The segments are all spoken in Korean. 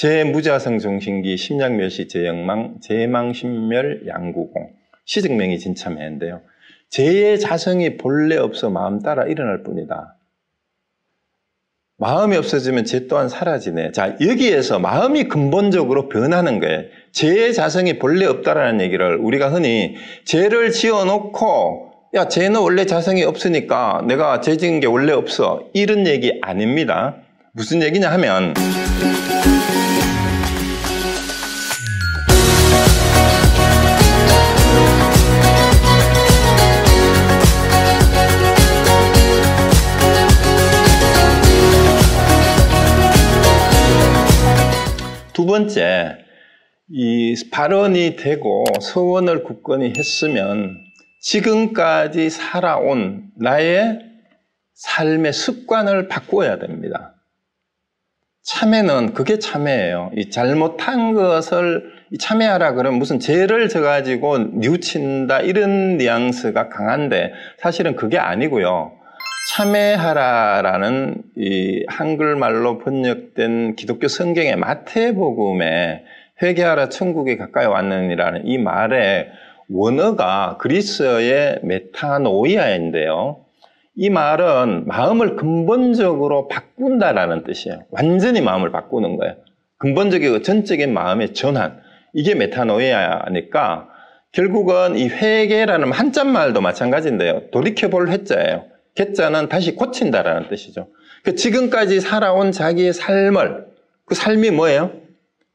제무자성 종신기 심약멸시 제영망 제망신멸 양구공 시증명이 진참해인데요. 제의 자성이 본래 없어 마음 따라 일어날 뿐이다. 마음이 없어지면 제 또한 사라지네. 자, 여기에서 마음이 근본적으로 변하는 거예요. 제의 자성이 본래 없다라는 얘기를 우리가 흔히 죄를 지어놓고 야, 죄는 원래 자성이 없으니까 내가 죄 지은 게 원래 없어. 이런 얘기 아닙니다. 무슨 얘기냐 하면 두 번째, 이 발언이 되고 서원을 굳건히 했으면 지금까지 살아온 나의 삶의 습관을 바꿔야 됩니다. 참회는 그게 참회예요. 이 잘못한 것을 참회하라 그러면 무슨 죄를 져가지고 뉘우친다 이런 뉘앙스가 강한데 사실은 그게 아니고요. 참회하라라는 이 한글말로 번역된 기독교 성경의 마태복음에 회개하라 천국이 가까이 왔느니라는 이 말의 원어가 그리스어의 메타노이아인데요. 이 말은 마음을 근본적으로 바꾼다라는 뜻이에요. 완전히 마음을 바꾸는 거예요. 근본적이고 전적인 마음의 전환. 이게 메타노이아니까 결국은 이 회개라는 한자말도 마찬가지인데요. 돌이켜볼 회자예요. 개자는 다시 고친다라는 뜻이죠. 지금까지 살아온 자기의 삶을, 그 삶이 뭐예요?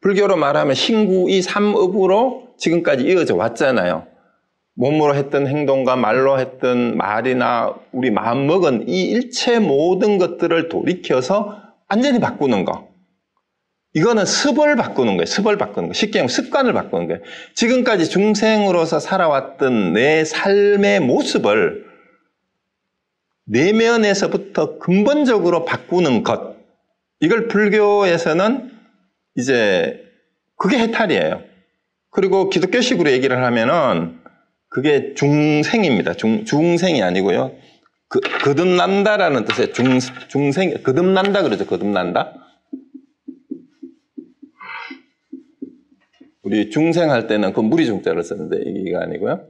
불교로 말하면 신구이 삼업으로 지금까지 이어져 왔잖아요. 몸으로 했던 행동과 말로 했던 말이나 우리 마음먹은 이 일체 모든 것들을 돌이켜서 완전히 바꾸는 거. 이거는 습을 바꾸는 거예요. 습을 바꾸는 거. 쉽게 하면 습관을 바꾸는 거예요. 지금까지 중생으로서 살아왔던 내 삶의 모습을 내면에서부터 근본적으로 바꾸는 것. 이걸 불교에서는 이제 그게 해탈이에요. 그리고 기독교식으로 얘기를 하면은 그게 중생입니다. 중생이 아니고요. 거듭난다라는 뜻의 중생, 거듭난다 그러죠. 거듭난다. 우리 중생할 때는 그 무리중자를 썼는데 이게 아니고요.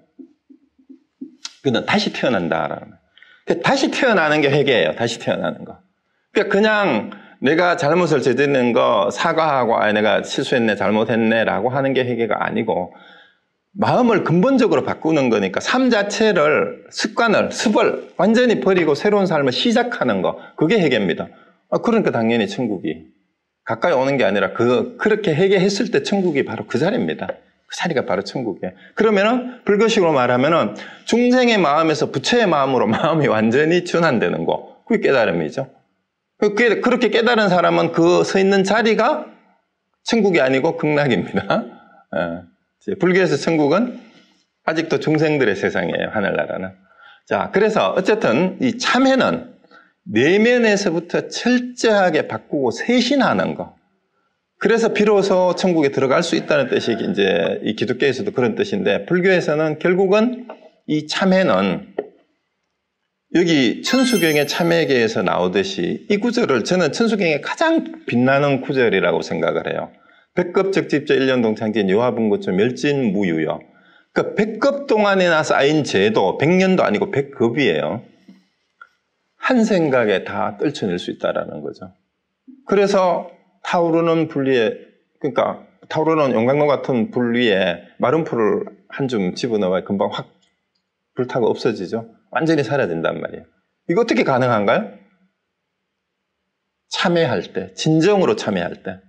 그는 다시 태어난다라는. 다시 태어나는 게 회개예요. 다시 태어나는 거. 그러니까 그냥 내가 잘못을 저지르는 거 사과하고 내가 실수했네, 잘못했네라고 하는 게 회개가 아니고 마음을 근본적으로 바꾸는 거니까 삶 자체를 습관을, 습을 완전히 버리고 새로운 삶을 시작하는 거 그게 회개입니다. 그러니까 당연히 천국이 가까이 오는 게 아니라 그렇게 회개했을 때 천국이 바로 그 자리입니다. 그 자리가 바로 천국이에요. 그러면은 불교식으로 말하면은 중생의 마음에서 부처의 마음으로 마음이 완전히 전환되는 거. 그게 깨달음이죠. 그렇게 깨달은 사람은 그 서 있는 자리가 천국이 아니고 극락입니다. 불교에서 천국은 아직도 중생들의 세상이에요. 하늘나라는. 자, 그래서 어쨌든 이 참회는 내면에서부터 철저하게 바꾸고 쇄신하는 거. 그래서 비로소 천국에 들어갈 수 있다는 뜻이 이제 이 기독교에서도 그런 뜻인데 불교에서는 결국은 이 참회는 여기 천수경의 참회계에서 나오듯이 이 구절을 저는 천수경의 가장 빛나는 구절이라고 생각을 해요. 백급적집저 일년동창진 요하분고초 멸진무유여. 그러니까 100급 동안이나 쌓인 죄도 100년도 아니고 100급이에요. 한 생각에 다 떨쳐낼 수 있다라는 거죠. 그래서 타오르는 불 위에, 그러니까 타오르는 용광로 같은 불 위에 마른 풀을 한 줌 집어넣어야 금방 확 불타고 없어지죠. 완전히 사라진단 말이에요. 이거 어떻게 가능한가요? 참회할 때, 진정으로 참회할 때.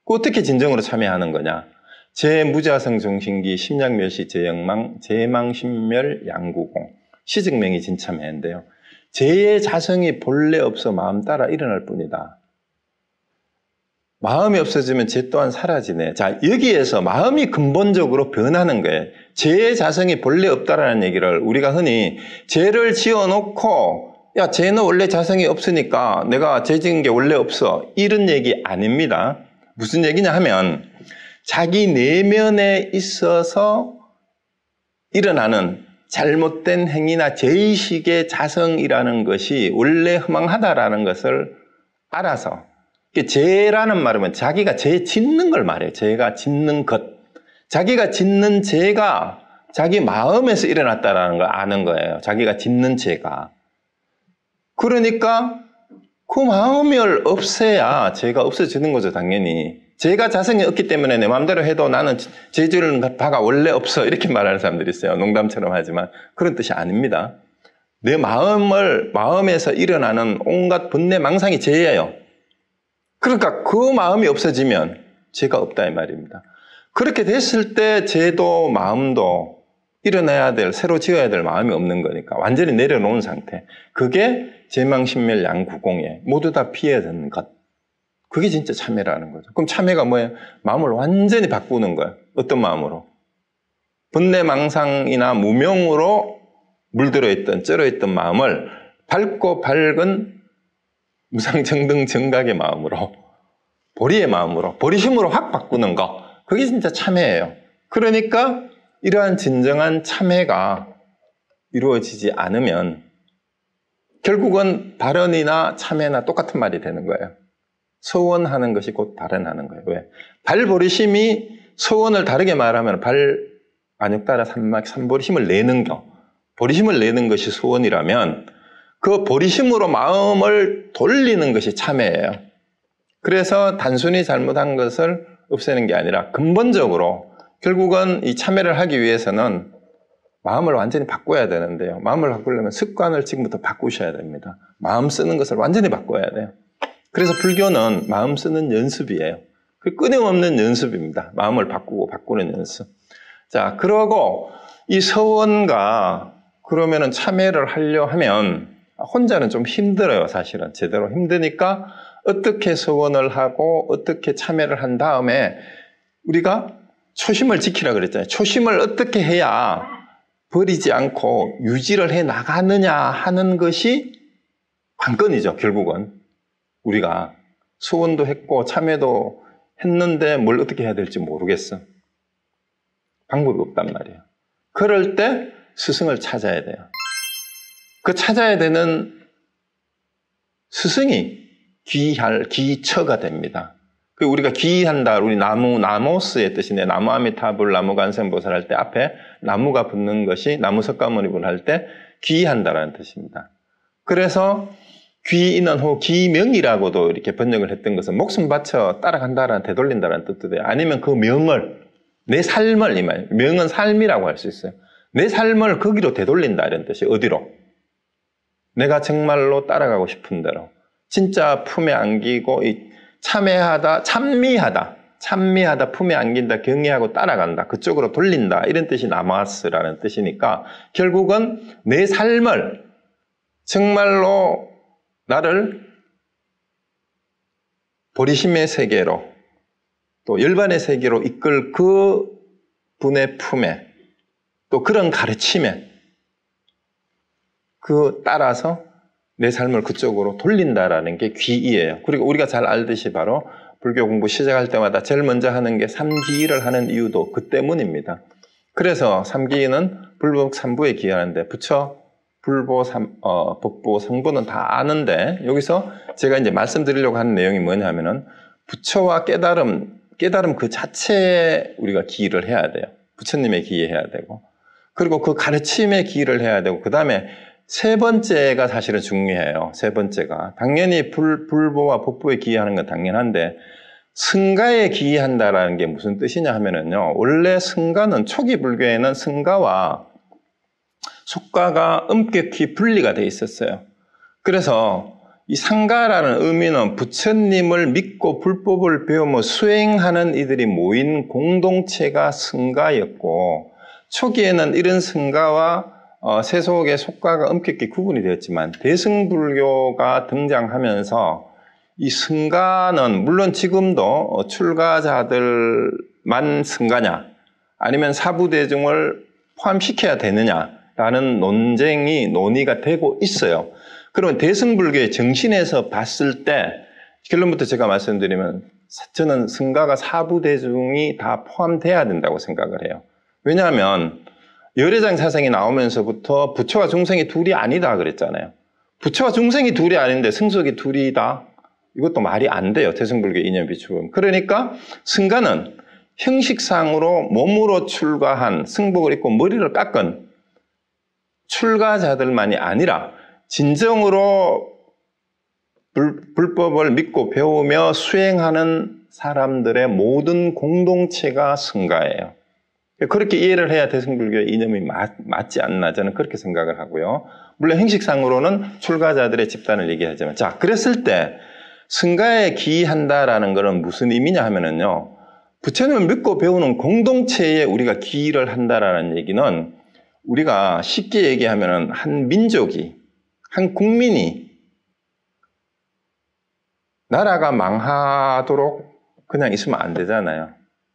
어떻게 진정으로 참회하는 거냐? 제무자성 종신기 심약멸시 제영망 제망신멸 양구공 시증명이 진참회인데요. 제의 자성이 본래 없어 마음 따라 일어날 뿐이다. 마음이 없어지면 죄 또한 사라지네. 자, 여기에서 마음이 근본적으로 변하는 거예요. 죄의 자성이 본래 없다라는 얘기를 우리가 흔히 죄를 지어놓고 야, 죄는 원래 자성이 없으니까 내가 죄 지은 게 원래 없어. 이런 얘기 아닙니다. 무슨 얘기냐 하면 자기 내면에 있어서 일어나는 잘못된 행위나 죄의식의 자성이라는 것이 원래 허망하다라는 것을 알아서 죄라는 말은 자기가 죄 짓는 걸 말해요. 죄가 짓는 것. 자기가 짓는 죄가 자기 마음에서 일어났다라는 걸 아는 거예요. 자기가 짓는 죄가. 그러니까 그 마음을 없애야 죄가 없어지는 거죠, 당연히. 죄가 자성이 없기 때문에 내 마음대로 해도 나는 죄 지을 바가 원래 없어. 이렇게 말하는 사람들이 있어요. 농담처럼 하지만 그런 뜻이 아닙니다. 내 마음에서 일어나는 온갖 번뇌, 망상이 죄예요. 그러니까 그 마음이 없어지면 죄가 없다 이 말입니다. 그렇게 됐을 때 죄도 마음도 일어나야 될, 새로 지어야 될 마음이 없는 거니까 완전히 내려놓은 상태. 그게 제망신멸 양구공예 모두 다 피해야 되는 것. 그게 진짜 참회라는 거죠. 그럼 참회가 뭐예요? 마음을 완전히 바꾸는 거예요. 어떤 마음으로? 번뇌 망상이나 무명으로 물들어 있던, 쩔어 있던 마음을 밝고 밝은 무상정등 정각의 마음으로, 보리의 마음으로, 보리심으로 확 바꾸는 거. 그게 진짜 참회예요. 그러니까 이러한 진정한 참회가 이루어지지 않으면 결국은 발언이나 참회나 똑같은 말이 되는 거예요. 서원하는 것이 곧 발언하는 거예요. 왜? 발보리심이 서원을 다르게 말하면 안육따라 삼보리심을 내는 거. 보리심을 내는 것이 소원이라면 그 보리심으로 마음을 돌리는 것이 참회예요. 그래서 단순히 잘못한 것을 없애는 게 아니라 근본적으로 결국은 이 참회를 하기 위해서는 마음을 완전히 바꿔야 되는데요. 마음을 바꾸려면 습관을 지금부터 바꾸셔야 됩니다. 마음 쓰는 것을 완전히 바꿔야 돼요. 그래서 불교는 마음 쓰는 연습이에요. 그 끊임없는 연습입니다. 마음을 바꾸는 연습. 자, 그러고 이 서원과 그러면은 참회를 하려 하면 혼자는 좀 힘들어요, 사실은. 제대로 힘드니까 어떻게 서원을 하고 어떻게 참회를 한 다음에 우리가 초심을 지키라 그랬잖아요. 초심을 어떻게 해야 버리지 않고 유지를 해 나가느냐 하는 것이 관건이죠, 결국은. 우리가 서원도 했고 참회도 했는데 뭘 어떻게 해야 될지 모르겠어. 방법이 없단 말이에요. 그럴 때 스승을 찾아야 돼요. 그 찾아야 되는 스승이 기처가 됩니다. 그 우리가 기한다, 우리 나모스의 뜻인데 나무 아미타불, 나무 간센보살 할 때 앞에 나무가 붙는 것이 나무 석가모니불 할 때 기한다라는 뜻입니다. 그래서 귀인은호 기명이라고도 이렇게 번역을 했던 것은 목숨 바쳐 따라간다라는 되돌린다라는 뜻도 돼요. 아니면 그 명을 내 삶을 이 말, 명은 삶이라고 할 수 있어요. 내 삶을 거기로 되돌린다 이런 뜻이 어디로? 내가 정말로 따라가고 싶은 대로 진짜 품에 안기고 참미하다 품에 안긴다, 경외하고 따라간다, 그쪽으로 돌린다 이런 뜻이 나마스라는 뜻이니까 결국은 내 삶을 정말로 나를 보리심의 세계로 또 열반의 세계로 이끌 그 분의 품에 또 그런 가르침에 따라서 내 삶을 그쪽으로 돌린다라는 게 귀이에요. 그리고 우리가 잘 알듯이 바로 불교 공부 시작할 때마다 제일 먼저 하는 게 삼기를 하는 이유도 그 때문입니다. 그래서 삼기는 불법 삼부에 기하는데 부처, 불보, 법보, 성보는 다 아는데 여기서 제가 이제 말씀드리려고 하는 내용이 뭐냐면은 부처와 깨달음 그 자체에 우리가 기를 해야 돼요. 부처님의 기해야 되고 그리고 그 가르침에 기를 해야 되고 그 다음에 세 번째가 사실은 중요해요. 세 번째가 당연히 불보와 법보에 기하는 건 당연한데 승가에 기한다라는 게 무슨 뜻이냐 하면은요. 원래 승가는 초기 불교에는 승가와 속가가 엄격히 분리가 돼 있었어요. 그래서 이 상가라는 의미는 부처님을 믿고 불법을 배우며 수행하는 이들이 모인 공동체가 승가였고 초기에는 이런 승가와 세속의 속가가 엄격히 구분이 되었지만 대승불교가 등장하면서 이 승가는 물론 지금도 출가자들만 승가냐 아니면 사부대중을 포함시켜야 되느냐라는 논의가 되고 있어요. 그러면 대승불교의 정신에서 봤을 때 결론부터 제가 말씀드리면 저는 승가가 사부대중이 다 포함돼야 된다고 생각을 해요. 왜냐하면 열애장 사상이 나오면서부터 부처와 중생이 둘이 아니다 그랬잖아요. 부처와 중생이 둘이 아닌데 승속이 둘이다? 이것도 말이 안 돼요. 태생불교 이념 비추금. 그러니까 승가는 형식상으로 몸으로 출가한 승복을 입고 머리를 깎은 출가자들만이 아니라 진정으로 불법을 믿고 배우며 수행하는 사람들의 모든 공동체가 승가예요. 그렇게 이해를 해야 태생불교의 이념이 맞지 않나 저는 그렇게 생각을 하고요. 물론 형식상으로는 출가자들의 집단을 얘기하지만 자 그랬을 때 승가에 기한다라는 것은 무슨 의미냐 하면은요. 부처님을 믿고 배우는 공동체에 우리가 기를 한다라는 얘기는 우리가 쉽게 얘기하면은 한 민족이 한 국민이 나라가 망하도록 그냥 있으면 안 되잖아요.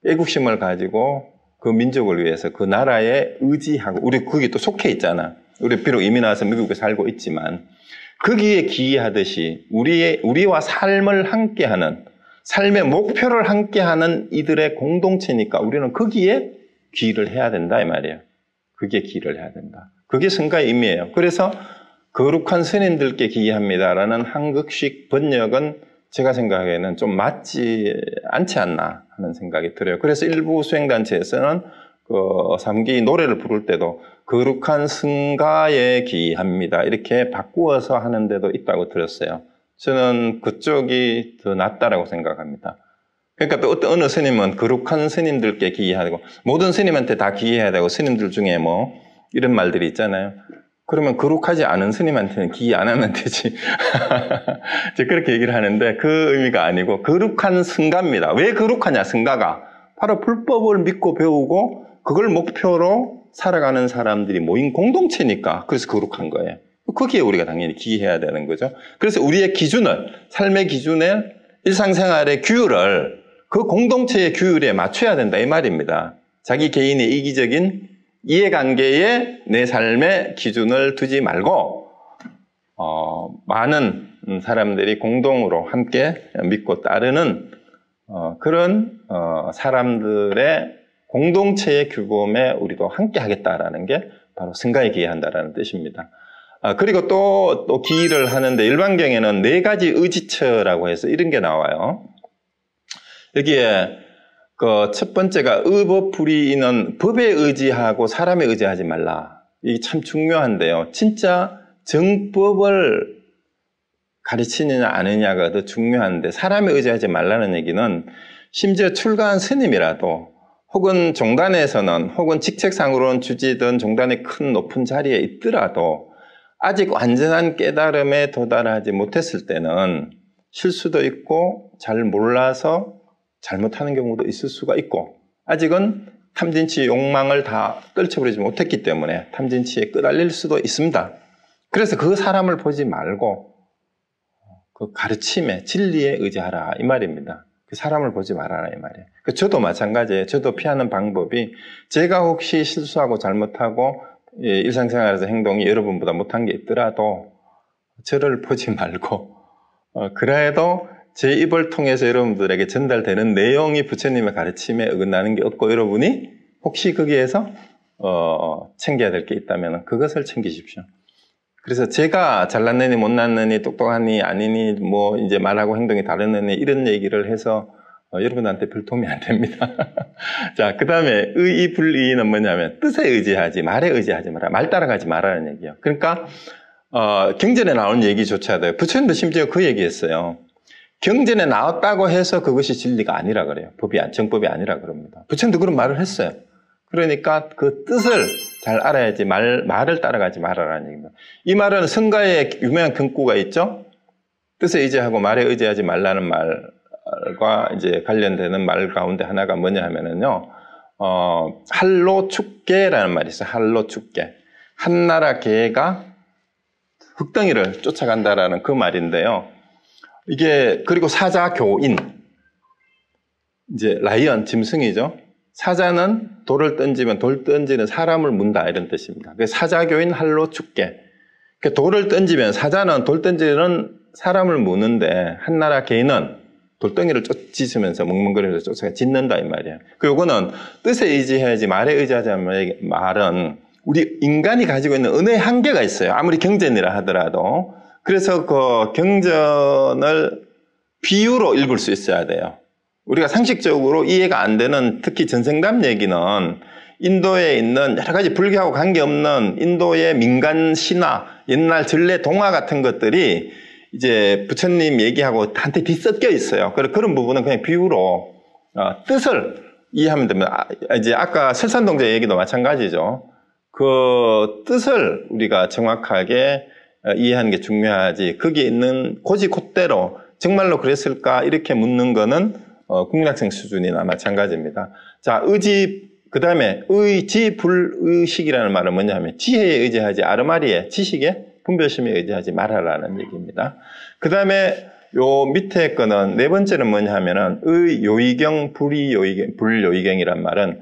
애국심을 가지고 그 민족을 위해서 그 나라에 의지하고 우리 거기 또 속해 있잖아. 우리 비록 이민 와서 미국에 살고 있지만 거기에 기하듯이 우리와 삶을 함께하는 삶의 목표를 함께하는 이들의 공동체니까 우리는 거기에 기를 해야 된다 이 말이에요. 거기에 기를 해야 된다. 그게 승가의 의미예요. 그래서 거룩한 스님들께 기합니다라는 한국식 번역은 제가 생각하기에는 좀 맞지 않지 않나 하는 생각이 들어요. 그래서 일부 수행단체에서는 그 삼기 노래를 부를 때도 거룩한 승가에 기합니다. 이렇게 바꾸어서 하는 데도 있다고 들었어요. 저는 그쪽이 더 낫다라고 생각합니다. 그러니까 또 어느 스님은 거룩한 스님들께 기하고 모든 스님한테 다 기해야 되고 스님들 중에 뭐 이런 말들이 있잖아요. 그러면 거룩하지 않은 스님한테는 기해 안 하면 되지. 그렇게 얘기를 하는데 그 의미가 아니고 거룩한 승가입니다. 왜 거룩하냐 승가가. 바로 불법을 믿고 배우고 그걸 목표로 살아가는 사람들이 모인 공동체니까 그래서 거룩한 거예요. 거기에 우리가 당연히 기해야 되는 거죠. 그래서 우리의 기준을 삶의 기준을 일상생활의 규율을 그 공동체의 규율에 맞춰야 된다 이 말입니다. 자기 개인의 이기적인 이해관계에 내 삶의 기준을 두지 말고 많은 사람들이 공동으로 함께 믿고 따르는 그런 사람들의 공동체의 규범에 우리도 함께 하겠다라는 게 바로 승가에 기한다라는 뜻입니다. 그리고 또 기를 하는데 일반경에는 4가지 의지처라고 해서 이런 게 나와요. 여기에 그 첫 번째가 의법불이는 법에 의지하고 사람에 의지하지 말라. 이게 참 중요한데요. 진짜 정법을 가르치느냐 아느냐가 더 중요한데 사람에 의지하지 말라는 얘기는 심지어 출가한 스님이라도 혹은 종단에서는 혹은 직책상으로는 주지든 종단의 큰 높은 자리에 있더라도 아직 완전한 깨달음에 도달하지 못했을 때는 실수도 있고 잘 몰라서 잘못하는 경우도 있을 수가 있고 아직은 탐진치 욕망을 다 떨쳐버리지 못했기 때문에 탐진치에 끄달릴 수도 있습니다. 그래서 그 사람을 보지 말고 그 가르침에 진리에 의지하라 이 말입니다. 그 사람을 보지 말아라 이 말이에요. 저도 마찬가지예요. 저도 피하는 방법이 제가 혹시 실수하고 잘못하고 일상생활에서 행동이 여러분보다 못한 게 있더라도 저를 보지 말고 그래도 제 입을 통해서 여러분들에게 전달되는 내용이 부처님의 가르침에 어긋나는 게 없고 여러분이 혹시 거기에서 챙겨야 될 게 있다면 그것을 챙기십시오. 그래서 제가 잘났느니 못났느니 똑똑하니 아니니 뭐 이제 말하고 행동이 다르느니 이런 얘기를 해서 여러분한테 별 도움이 안 됩니다. 자, 그 다음에 의의불의는 뭐냐면 뜻에 의지하지 말에 의지하지 마라. 말 따라가지 말라는 얘기예요. 그러니까 경전에 나오는 얘기조차도 부처님도 심지어 그 얘기했어요. 경전에 나왔다고 해서 그것이 진리가 아니라 그래요. 정법이 아니라 그럽니다. 부처님도 그런 말을 했어요. 그러니까 그 뜻을 잘 알아야지 말을 따라가지 말아라는 얘기입니다. 이 말은 성가의 유명한 경구가 있죠. 뜻에 의지하고 말에 의지하지 말라는 말과 이제 관련되는 말 가운데 하나가 뭐냐 하면은요. 할로축계라는 말이 있어요. 할로축계. 한나라 개가 흙덩이를 쫓아간다라는 그 말인데요. 이게 그리고 사자교인 이제 라이언 짐승이죠. 사자는 돌을 던지면 돌 던지는 사람을 문다 이런 뜻입니다. 사자교인 할로축계. 돌을 던지면 사자는 돌 던지는 사람을 무는데 한나라 개인은 돌덩이를 쫓으면서 멍멍거리면서 쫓아가 짖는다 이 말이에요. 요거는 뜻에 의지해야지 말에 의지하자는 말은 우리 인간이 가지고 있는 은혜의 한계가 있어요. 아무리 경전이라 하더라도. 그래서 그 경전을 비유로 읽을 수 있어야 돼요. 우리가 상식적으로 이해가 안 되는 특히 전생담 얘기는 인도에 있는 여러 가지 불교하고 관계없는 인도의 민간 신화, 옛날 전래 동화 같은 것들이 이제 부처님 얘기하고 한테 뒤섞여 있어요. 그런 부분은 그냥 비유로 뜻을 이해하면 됩니다. 이제 아까 설산동자 얘기도 마찬가지죠. 그 뜻을 우리가 정확하게 이해하는 게 중요하지. 거기에 있는 고지콧대로 정말로 그랬을까 이렇게 묻는 거는 국민학생 수준이나 마찬가지입니다. 자, 의지, 그 다음에 의지불의식이라는 말은 뭐냐면 지혜에 의지하지 아르마리에 지식에 분별심에 의지하지 말아라는 얘기입니다. 그 다음에 요 밑에 거는 네 번째는 뭐냐면은 의요의경 불요의경이란 말은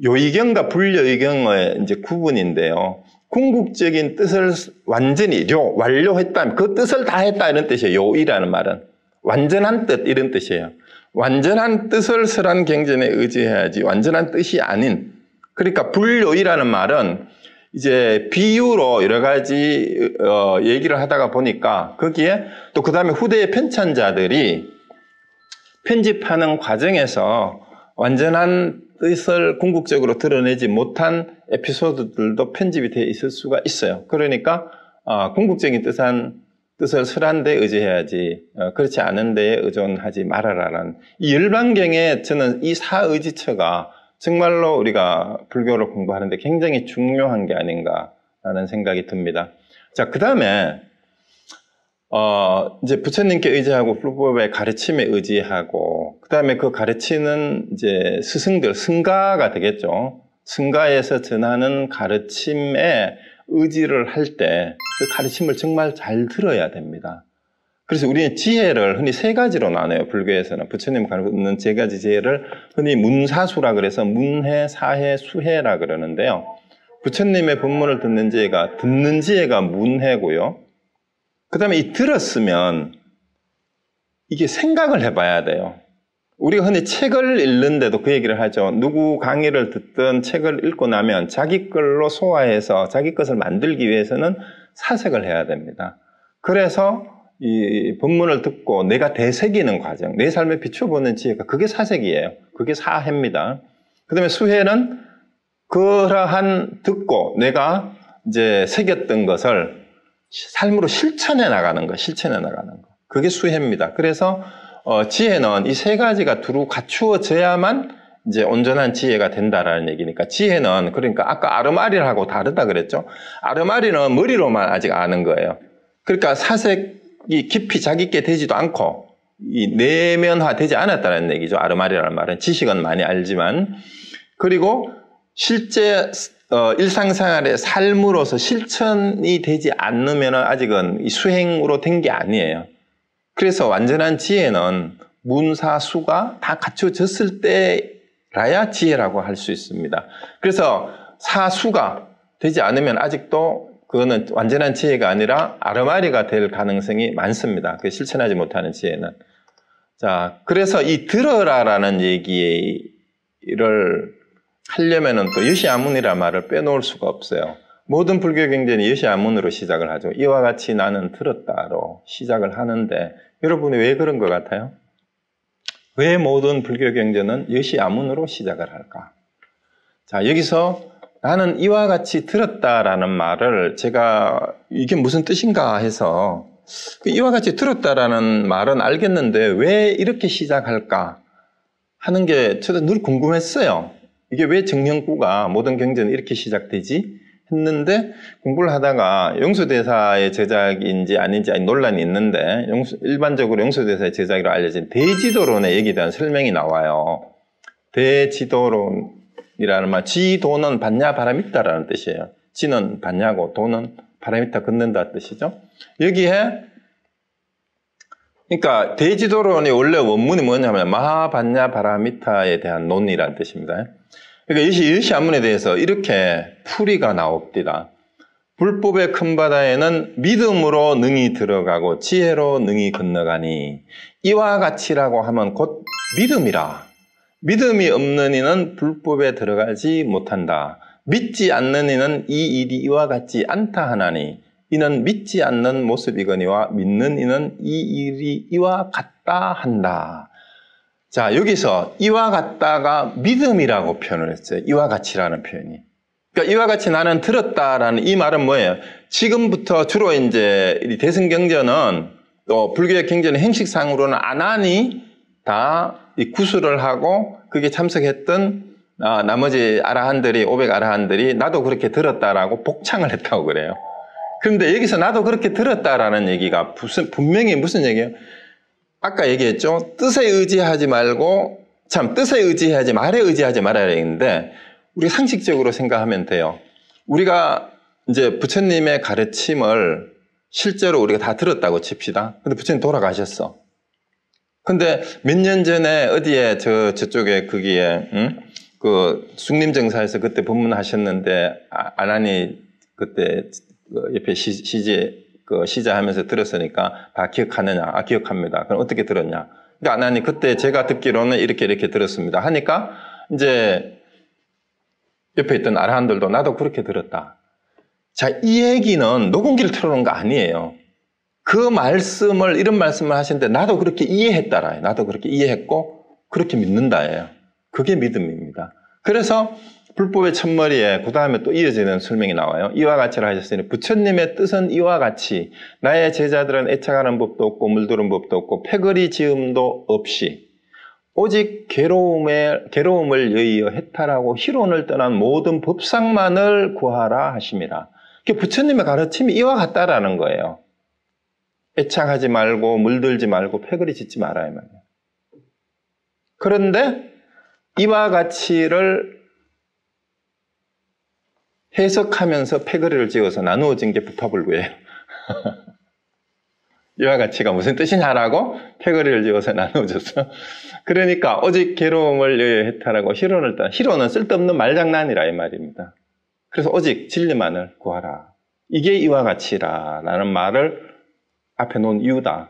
요의경과 불요의경의 이제 구분인데요. 궁극적인 뜻을 완전히 완료했다, 그 뜻을 다 했다 이런 뜻이에요. 요의라는 말은 완전한 뜻 이런 뜻이에요. 완전한 뜻을 설한 경전에 의지해야지 완전한 뜻이 아닌, 그러니까 불요의라는 말은 이제 비유로 여러 가지 얘기를 하다가 보니까 거기에 또 그 다음에 후대의 편찬자들이 편집하는 과정에서 완전한 뜻을 궁극적으로 드러내지 못한 에피소드들도 편집이 되어 있을 수가 있어요. 그러니까 궁극적인 뜻을 설한 데 의지해야지 그렇지 않은 데에 의존하지 말아라라는 이 열반경에 저는 이 사의지처가 정말로 우리가 불교를 공부하는데 굉장히 중요한 게 아닌가라는 생각이 듭니다. 자, 그 다음에 이제 부처님께 의지하고 불법의 가르침에 의지하고, 그 다음에 그 가르치는 이제 스승들, 승가가 되겠죠. 승가에서 전하는 가르침에 의지를 할 때 그 가르침을 정말 잘 들어야 됩니다. 그래서 우리는 지혜를 흔히 세 가지로 나눠요. 불교에서는 부처님 가르치는 세 가지 지혜를 흔히 문사수라 그래서 문해, 사해, 수해라 그러는데요. 부처님의 법문을 듣는 지혜가 문해고요. 그 다음에 이 들었으면 이게 생각을 해봐야 돼요. 우리가 흔히 책을 읽는데도 그 얘기를 하죠. 누구 강의를 듣든 책을 읽고 나면 자기 걸로 소화해서 자기 것을 만들기 위해서는 사색을 해야 됩니다. 그래서 이 법문을 듣고 내가 되새기는 과정, 내 삶에 비춰보는 지혜가 그게 사색이에요. 그게 사해입니다. 그 다음에 수해는 그러한 듣고 내가 이제 새겼던 것을 삶으로 실천해 나가는 거. 그게 수해입니다. 그래서 지혜는 이 세 가지가 두루 갖추어져야만 이제 온전한 지혜가 된다라는 얘기니까 지혜는 그러니까 아까 아르마리하고 다르다 그랬죠. 아르마리는 머리로만 아직 아는 거예요. 그러니까 사색이 깊이 자기께 되지도 않고 이 내면화 되지 않았다는 얘기죠. 아르마리라는 말은 지식은 많이 알지만 그리고 실제 일상생활의 삶으로서 실천이 되지 않으면 아직은 이 수행으로 된 게 아니에요. 그래서 완전한 지혜는 문사수가 다 갖춰졌을 때라야 지혜라고 할 수 있습니다. 그래서 사수가 되지 않으면 아직도 그거는 완전한 지혜가 아니라 아르마리가 될 가능성이 많습니다. 그 실천하지 못하는 지혜는. 자, 그래서 이 들어라라는 얘기를 하려면은 또 여시아문이라는 말을 빼놓을 수가 없어요. 모든 불교 경전이 여시아문으로 시작을 하죠. 이와 같이 나는 들었다로 시작을 하는데 여러분이 왜 그런 것 같아요? 왜 모든 불교 경전은 여시아문으로 시작을 할까? 자, 여기서 나는 이와 같이 들었다라는 말을 제가 이게 무슨 뜻인가 해서 이와 같이 들었다라는 말은 알겠는데 왜 이렇게 시작할까 하는 게 저도 늘 궁금했어요. 이게 왜 정형구가 모든 경전은 이렇게 시작되지? 했는데 공부를 하다가 영수대사의 제작인지 아닌지 논란이 있는데 일반적으로 영수대사의 제작으로 알려진 대지도론에 여기에 대한 설명이 나와요. 대지도론이라는 말, 지도는 받냐 바람있다라는 뜻이에요. 지는 받냐고 도는 바람있다 걷는다 뜻이죠. 여기에 그러니까 대지도론이 원래 원문이 뭐냐면 마하받냐 바람있다에 대한 논의라는 뜻입니다. 그러니까 여시아문에 대해서 이렇게 풀이가 나옵니다. 불법의 큰 바다에는 믿음으로 능히 들어가고 지혜로 능히 건너가니 이와 같이라고 하면 곧 믿음이라. 믿음이 없는 이는 불법에 들어가지 못한다. 믿지 않는 이는 이 일이 이와 같지 않다 하나니 이는 믿지 않는 모습이거니와 믿는 이는 이 일이 이와 같다 같다 한다. 자, 여기서 이와 같다가 믿음이라고 표현을 했어요. 이와 같이라는 표현이. 그러니까 이와 같이 나는 들었다라는 이 말은 뭐예요? 지금부터 주로 이제 대승경전은 또 불교의 경전의 형식상으로는 아난이 다 이 구술을 하고 그게 참석했던 나머지 아라한들이 500 아라한들이 나도 그렇게 들었다라고 복창을 했다고 그래요. 그런데 여기서 나도 그렇게 들었다라는 얘기가 분명히 무슨 얘기예요? 아까 얘기했죠. 뜻에 의지하지 말고 뜻에 의지하지 말에 의지하지 말아야 되는데 우리가 상식적으로 생각하면 돼요. 우리가 이제 부처님의 가르침을 실제로 우리가 다 들었다고 칩시다. 근데 부처님 돌아가셨어. 근데 몇 년 전에 어디에 저쪽에 거기에 그 숭림정사에서 그때 법문하셨는데 아난이 그때 옆에 시자하면서 들었으니까 다 기억하느냐? 기억합니다. 그럼 어떻게 들었냐? 그러니까 아난이 그때 제가 듣기로는 이렇게 들었습니다. 하니까 이제 옆에 있던 아라한들도 나도 그렇게 들었다. 자, 이 얘기는 녹음기를 틀어놓은 거 아니에요. 그 말씀을, 이런 말씀을 하시는데 나도 그렇게 이해했다라요. 나도 그렇게 이해했고 그렇게 믿는다예요. 그게 믿음입니다. 그래서 불법의 첫머리에 그 다음에 또 이어지는 설명이 나와요. 이와 같이라 하셨으니 부처님의 뜻은 이와 같이 나의 제자들은 애착하는 법도 없고 물두른 법도 없고 패거리 지음도 없이 오직 괴로움을 여의어 해탈하고 희론을 떠난 모든 법상만을 구하라 하심이라. 부처님의 가르침이 이와 같다라는 거예요. 애착하지 말고 물들지 말고 패거리 짓지 말아야 말이에요. 그런데 이와 같이를 해석하면서 패거리를 지어서 나누어진 게 부파불구예요. 이와 같이가 무슨 뜻이냐라고 패거리를 지어서 나누어졌어. 그러니까 오직 괴로움을 여의어 해탈하고 희론을 떠나. 희론은 쓸데없는 말장난이라 이 말입니다. 그래서 오직 진리만을 구하라. 이게 이와 같이라라는 말을 앞에 놓은 이유다.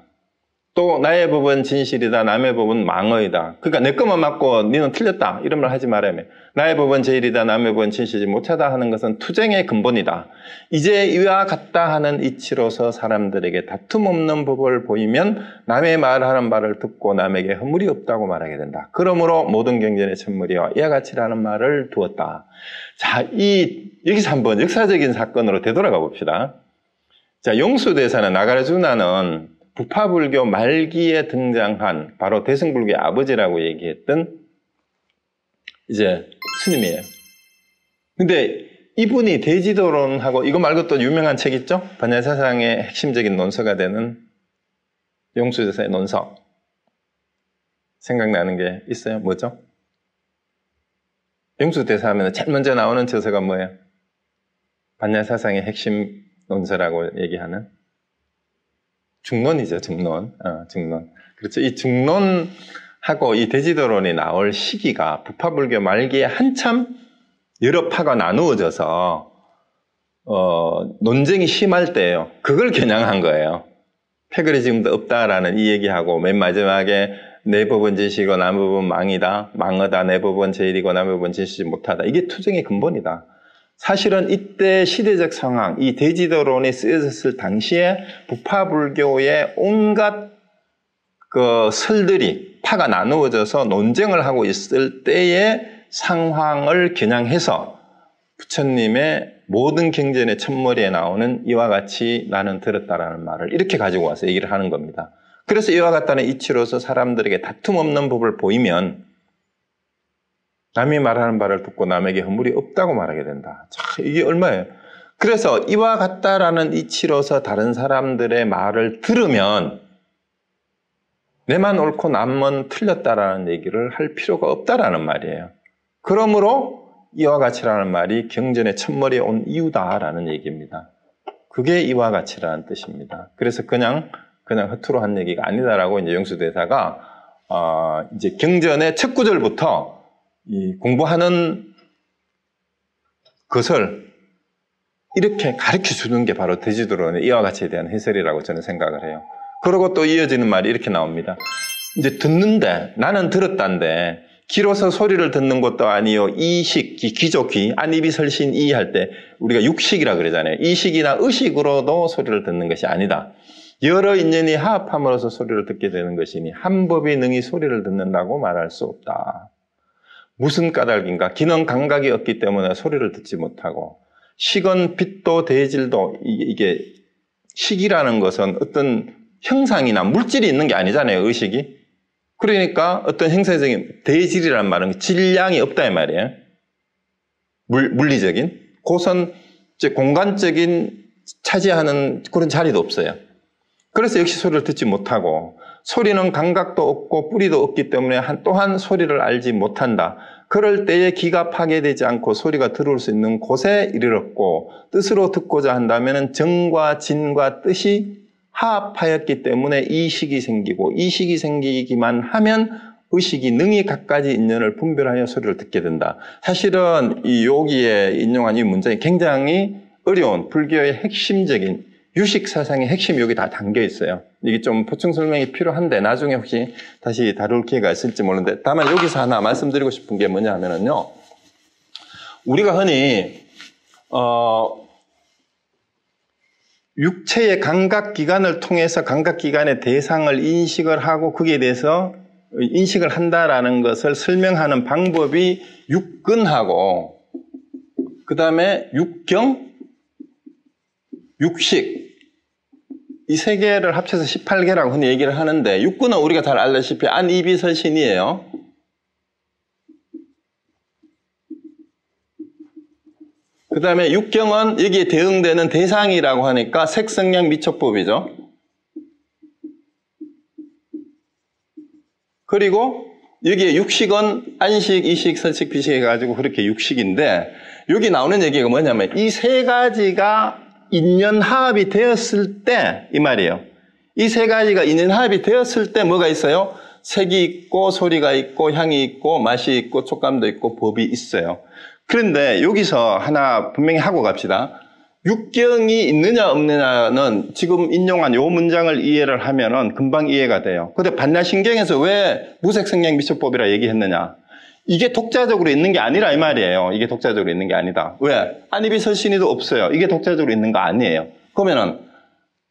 또 나의 법은 진실이다. 남의 법은 망어이다. 그러니까 내 것만 맞고 너는 틀렸다. 이런 말 하지 말아야 해. 나의 법은 제일이다. 남의 법은 진실이지 못하다 하는 것은 투쟁의 근본이다. 이제 이와 같다 하는 이치로서 사람들에게 다툼 없는 법을 보이면 남의 말하는 말을 듣고 남에게 허물이 없다고 말하게 된다. 그러므로 모든 경전의 첫머리와 이와 같이라는 말을 두었다. 자, 여기서 한번 역사적인 사건으로 되돌아가 봅시다. 자, 용수대사는 나가르주나는 부파불교 말기에 등장한 바로 대승불교의 아버지라고 얘기했던 이제 스님이에요. 근데 이분이 대지도론하고 이거 말고 또 유명한 책 있죠? 반야사상의 핵심적인 논서가 되는 용수대사의 논서. 생각나는 게 있어요? 뭐죠? 용수대사 하면 제일 먼저 나오는 저서가 뭐예요? 반야사상의 핵심 논서라고 얘기하는 중론이죠, 중론. 중론. 그렇죠. 이 중론하고 이 대지도론이 나올 시기가 부파불교 말기에 한참 여러 파가 나누어져서, 논쟁이 심할 때예요. 그걸 겨냥한 거예요. 패거리 지금도 없다라는 이 얘기하고, 맨 마지막에 내 법은 진실이고 남의 법은 망이다. 망하다. 내 법은 제일이고 남의 법은 진실이지 못하다. 이게 투쟁의 근본이다. 사실은 이때 시대적 상황, 이 대지도론이 쓰여졌을 당시에 부파불교의 온갖 그 설들이 파가 나누어져서 논쟁을 하고 있을 때의 상황을 겨냥해서 부처님의 모든 경전의 첫머리에 나오는 이와 같이 나는 들었다라는 말을 이렇게 가지고 와서 얘기를 하는 겁니다. 그래서 이와 같다는 이치로서 사람들에게 다툼 없는 법을 보이면 남이 말하는 말을 듣고 남에게 허물이 없다고 말하게 된다. 자, 이게 얼마예요? 그래서 이와 같다라는 이치로서 다른 사람들의 말을 들으면 내만 옳고 남만 틀렸다라는 얘기를 할 필요가 없다라는 말이에요. 그러므로 이와 같이라는 말이 경전의 첫머리에 온 이유다라는 얘기입니다. 그게 이와 같이라는 뜻입니다. 그래서 그냥 허투루 한 얘기가 아니다라고 이제 용수대사가 이제 경전의 첫 구절부터 이 공부하는 것을 이렇게 가르쳐 주는 게 바로 대지도론의 이와 같이에 대한 해설이라고 저는 생각을 해요. 그리고 또 이어지는 말이 이렇게 나옵니다. 이제 듣는데, 나는 들었단데, 귀로서 소리를 듣는 것도 아니요, 이식, 기조 귀, 안입이 설신 이 할 때 우리가 육식이라 그러잖아요. 이식이나 의식으로도 소리를 듣는 것이 아니다. 여러 인연이 화합함으로써 소리를 듣게 되는 것이니 한 법이 능히 소리를 듣는다고 말할 수 없다. 무슨 까닭인가? 기능 감각이 없기 때문에 소리를 듣지 못하고 식은 빛도 대질도 이게 식이라는 것은 어떤 형상이나 물질이 있는 게 아니잖아요. 의식이. 그러니까 어떤 형사적인 대질이라는 말은 질량이 없다 이 말이에요. 물리적인. 그것은 이제 공간적인 차지하는 그런 자리도 없어요. 그래서 역시 소리를 듣지 못하고 소리는 감각도 없고 뿌리도 없기 때문에 또한 소리를 알지 못한다. 그럴 때에 귀가 파괴되지 않고 소리가 들어올 수 있는 곳에 이르렀고 뜻으로 듣고자 한다면 정과 진과 뜻이 화합하였기 때문에 이식이 생기고 이식이 생기기만 하면 의식이 능히 갖가지 인연을 분별하여 소리를 듣게 된다. 사실은 이 여기에 인용한 이 문장이 굉장히 어려운 불교의 핵심적인 유식 사상의 핵심이 여기 다 담겨 있어요. 이게 좀 보충 설명이 필요한데 나중에 혹시 다시 다룰 기회가 있을지 모르는데 다만 여기서 하나 말씀드리고 싶은 게 뭐냐 하면은요. 우리가 흔히 육체의 감각기관을 통해서 감각기관의 대상을 인식을 하고 거기에 대해서 인식을 한다라는 것을 설명하는 방법이 육근하고 그 다음에 육경, 육식 이 세 개를 합쳐서 18개라고 흔히 얘기를 하는데 육근은 우리가 잘 알다시피 안이비설신이에요. 그 다음에 육경은 여기에 대응되는 대상이라고 하니까 색성량 미촉법이죠. 그리고 여기에 육식은 안식, 이식, 설식, 비식 해가지고 그렇게 육식인데 여기 나오는 얘기가 뭐냐면 이 세 가지가 인연화합이 되었을 때 이 말이에요. 이 세 가지가 인연화합이 되었을 때 뭐가 있어요? 색이 있고 소리가 있고 향이 있고 맛이 있고 촉감도 있고 법이 있어요. 그런데 여기서 하나 분명히 하고 갑시다. 육경이 있느냐 없느냐는 지금 인용한 요 문장을 이해를 하면은 금방 이해가 돼요. 근데 반야신경에서 왜 무색성량 미촉법이라 얘기했느냐? 이게 독자적으로 있는 게 아니라 이 말이에요. 이게 독자적으로 있는 게 아니다. 왜? 안이비설신이도 없어요. 이게 독자적으로 있는 거 아니에요. 그러면은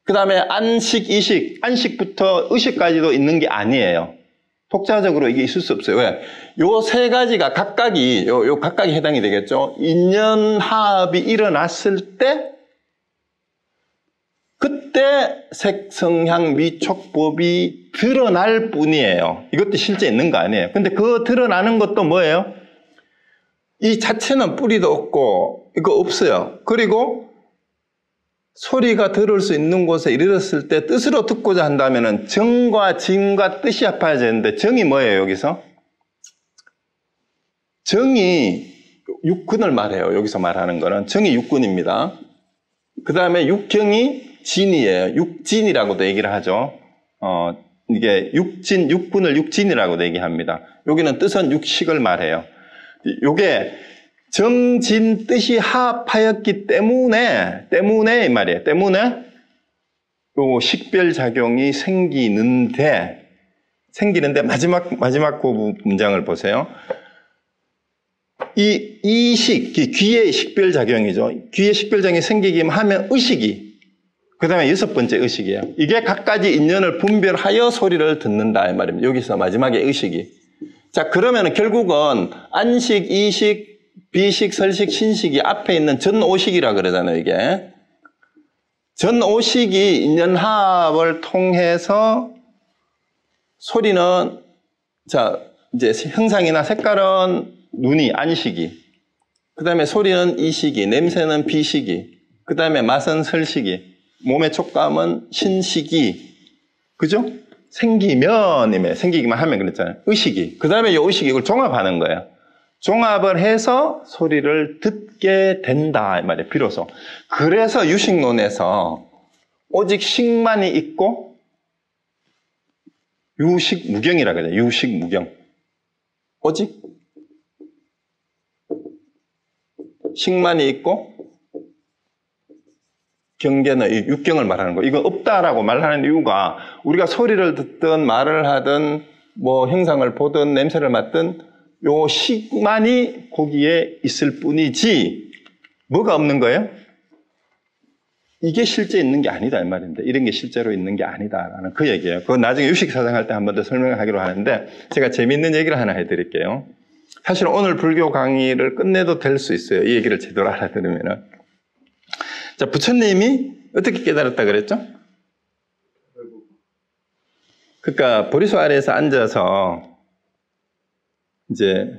그 다음에 안식, 이식, 안식부터 의식까지도 있는 게 아니에요. 독자적으로 이게 있을 수 없어요. 왜? 요 세 가지가 각각이, 요 각각이 해당이 되겠죠? 인연화합이 일어났을 때, 그때 색성향 미촉법이 드러날 뿐이에요. 이것도 실제 있는 거 아니에요. 근데 그 드러나는 것도 뭐예요? 이 자체는 뿌리도 없고, 이거 없어요. 그리고 소리가 들을 수 있는 곳에 이르렀을 때 뜻으로 듣고자 한다면 정과 진과 뜻이 합해야 되는데 정이 뭐예요 여기서? 정이 육근을 말해요. 여기서 말하는 거는 정이 육근입니다. 그 다음에 육경이 진이에요. 육진이라고도 얘기를 하죠. 이게 육진, 육근을 육진이라고도 얘기합니다. 여기는 뜻은 육식을 말해요. 요게 정진 뜻이 합하였기 때문에 이 말이에요. 때문에 요 식별작용이 생기는데 마지막 그 문장을 보세요. 이 이식, 귀의 식별작용이죠. 귀의 식별작용이 생기기만 하면 의식이 그 다음에 6번째 의식이에요. 이게 각가지 인연을 분별하여 소리를 듣는다 이 말입니다. 여기서 마지막에 의식이. 자, 그러면 결국은 안식, 이식, 비식, 설식, 신식이 앞에 있는 전오식이라 그러잖아요, 이게. 전오식이 인연합을 통해서 소리는, 자, 이제 형상이나 색깔은 눈이 안식이, 그 다음에 소리는 이식이, 냄새는 비식이, 그 다음에 맛은 설식이, 몸의 촉감은 신식이, 그죠? 생기기만 하면 그랬잖아요. 의식이. 그 다음에 이 의식이 이걸 종합하는 거예요. 종합을 해서 소리를 듣게 된다 이 말이에요. 비로소. 그래서 유식론에서 오직 식만이 있고 유식무경이라고 해요. 유식무경. 오직 식만이 있고 경계는 육경을 말하는 거예요. 이건 없다라고 말하는 이유가 우리가 소리를 듣든 말을 하든 뭐 형상을 보든 냄새를 맡든 요 식만이 거기에 있을 뿐이지 뭐가 없는 거예요? 이게 실제 있는 게 아니다 이 말입니다. 이런 게 실제로 있는 게 아니다라는 그 얘기예요. 그건 나중에 유식사상할 때 한 번 더 설명하기로 하는데 제가 재미있는 얘기를 하나 해드릴게요. 사실 오늘 불교 강의를 끝내도 될 수 있어요. 이 얘기를 제대로 알아들으면은. 자, 부처님이 어떻게 깨달았다 그랬죠? 그러니까 보리수 아래에서 앉아서 이제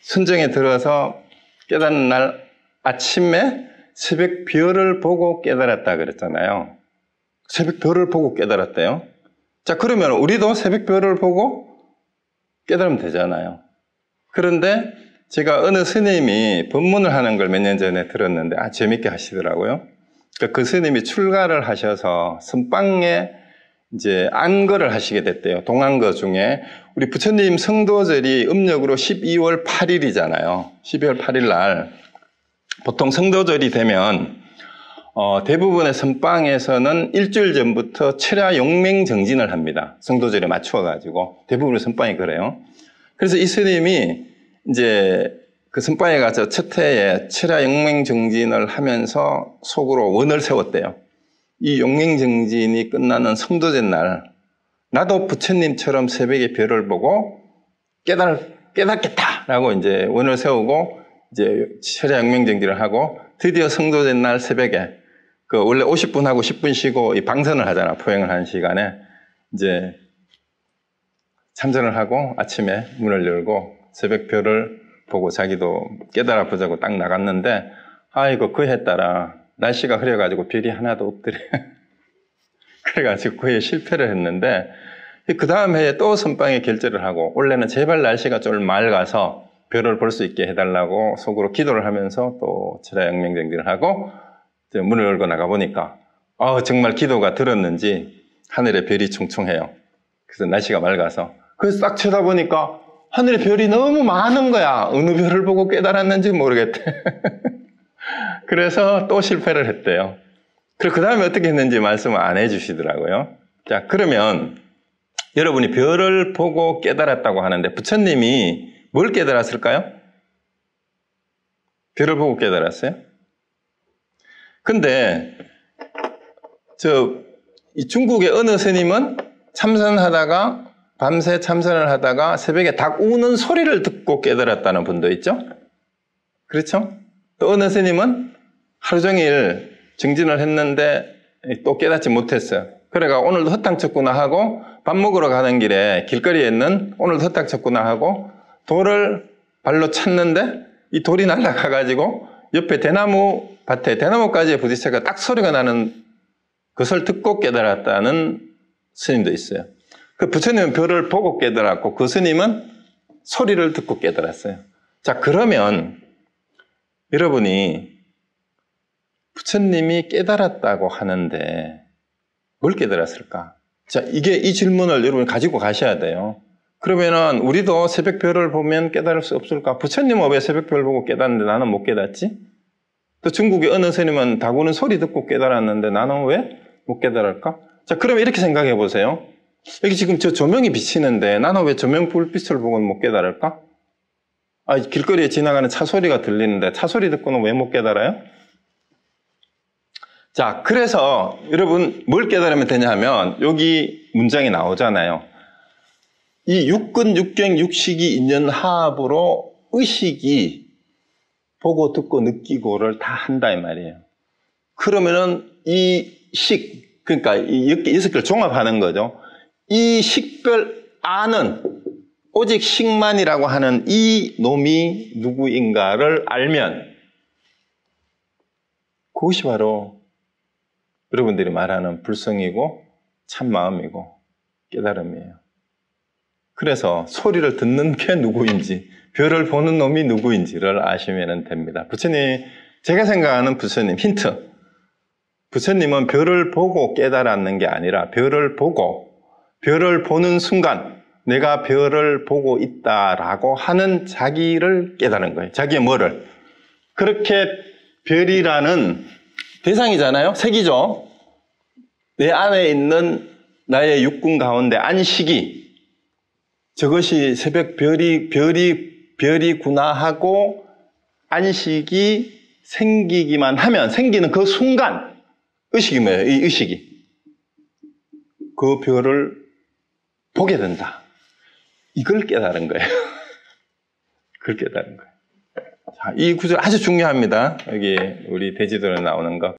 순정에 들어서 깨닫는 날 아침에 새벽 별을 보고 깨달았다 그랬잖아요. 새벽 별을 보고 깨달았대요. 자, 그러면 우리도 새벽 별을 보고 깨달으면 되잖아요. 그런데 제가 어느 스님이 법문을 하는 걸 몇 년 전에 들었는데 재밌게 하시더라고요. 그 스님이 출가를 하셔서 선방에 이제 안거를 하시게 됐대요. 동안거 중에 우리 부처님 성도절이 음력으로 12월 8일이잖아요. 12월 8일 날 보통 성도절이 되면 대부분의 선방에서는 일주일 전부터 철야 용맹정진을 합니다. 성도절에 맞추어가지고 대부분의 선방이 그래요. 그래서 이 스님이 이제 그 선방에 가서 첫 해에 철야 용맹정진을 하면서 속으로 원을 세웠대요. 이 용맹정진이 끝나는 성도제 날 나도 부처님처럼 새벽에 별을 보고 깨닫겠다라고 이제 원을 세우고 이제 철야 용맹정진을 하고 드디어 성도제 날 새벽에 그 원래 50분 하고 10분 쉬고 이 방선을 하잖아. 포행을 하는 시간에 이제 참선을 하고 아침에 문을 열고 새벽 별을 보고 자기도 깨달아 보자고 딱 나갔는데 아이고 그 해 따라 날씨가 흐려가지고 별이 하나도 없더래. 그래가지고 그 해에 실패를 했는데 그 다음 해에 또 선방에 결제를 하고 원래는 제발 날씨가 좀 맑아서 별을 볼 수 있게 해달라고 속으로 기도를 하면서 또 철야 용맹정진을 하고 문을 열고 나가보니까 정말 기도가 들었는지 하늘에 별이 총총해요. 그래서 날씨가 맑아서 그래서 딱 쳐다보니까 하늘에 별이 너무 많은 거야. 어느 별을 보고 깨달았는지 모르겠대. 그래서 또 실패를 했대요. 그리고 그 다음에 어떻게 했는지 말씀을 안 해주시더라고요. 자, 그러면 여러분이 별을 보고 깨달았다고 하는데 부처님이 뭘 깨달았을까요? 별을 보고 깨달았어요? 근데 이 중국의 어느 스님은 참선하다가 밤새 참선을 하다가 새벽에 닭 우는 소리를 듣고 깨달았다는 분도 있죠? 그렇죠? 또 어느 스님은 하루 종일 정진을 했는데 또 깨닫지 못했어요. 그래가 오늘도 허탕 쳤구나 하고 밥 먹으러 가는 길에 길거리에 있는 오늘도 허탕 쳤구나 하고 돌을 발로 찼는데 이 돌이 날아가가지고 옆에 대나무 밭에 대나무까지 부딪혀가 딱 소리가 나는 것을 듣고 깨달았다는 스님도 있어요. 그 부처님은 별을 보고 깨달았고 그 스님은 소리를 듣고 깨달았어요. 자, 그러면 여러분이 부처님이 깨달았다고 하는데 뭘 깨달았을까? 자, 이 질문을 여러분이 가지고 가셔야 돼요. 그러면은 우리도 새벽별을 보면 깨달을 수 없을까? 부처님은 왜 새벽별 보고 깨달았는데 나는 못 깨닫지? 또 중국의 어느 스님은 닭 우는 소리 듣고 깨달았는데 나는 왜 못 깨달을까? 자, 그러면 이렇게 생각해 보세요. 여기 지금 저 조명이 비치는데 나는 왜 조명 불빛을 보고는 못 깨달을까? 길거리에 지나가는 차 소리가 들리는데 차 소리 듣고는 왜 못 깨달아요? 자, 그래서 여러분 뭘 깨달으면 되냐 하면 여기 문장이 나오잖아요. 이 육근, 육경, 육식이 있는 하합으로 의식이 보고 듣고 느끼고를 다 한다 이 말이에요. 그러면은 이 그러니까 이 여섯 개를 종합하는 거죠. 이 식별 아는 오직 식만이라고 하는 이 놈이 누구인가를 알면 그것이 바로 여러분들이 말하는 불성이고 참마음이고 깨달음이에요. 그래서 소리를 듣는 게 누구인지 별을 보는 놈이 누구인지를 아시면 됩니다. 부처님, 제가 생각하는 부처님 힌트. 부처님은 별을 보고 깨달았는 게 아니라 별을 보는 순간 내가 별을 보고 있다라고 하는 자기를 깨달은 거예요. 자기의 뭐를. 그렇게 별이라는 대상이잖아요. 색이죠. 내 안에 있는 나의 육군 가운데 안식이 저것이 새벽 별이구나 하고 안식이 생기기만 하면 생기는 그 순간의 의식이 뭐예요? 이 의식이. 그 별을 보게 된다. 이걸 깨달은 거예요. 그걸 깨달은 거예요. 자, 이 구절 아주 중요합니다. 여기 우리 대지도에 나오는 거.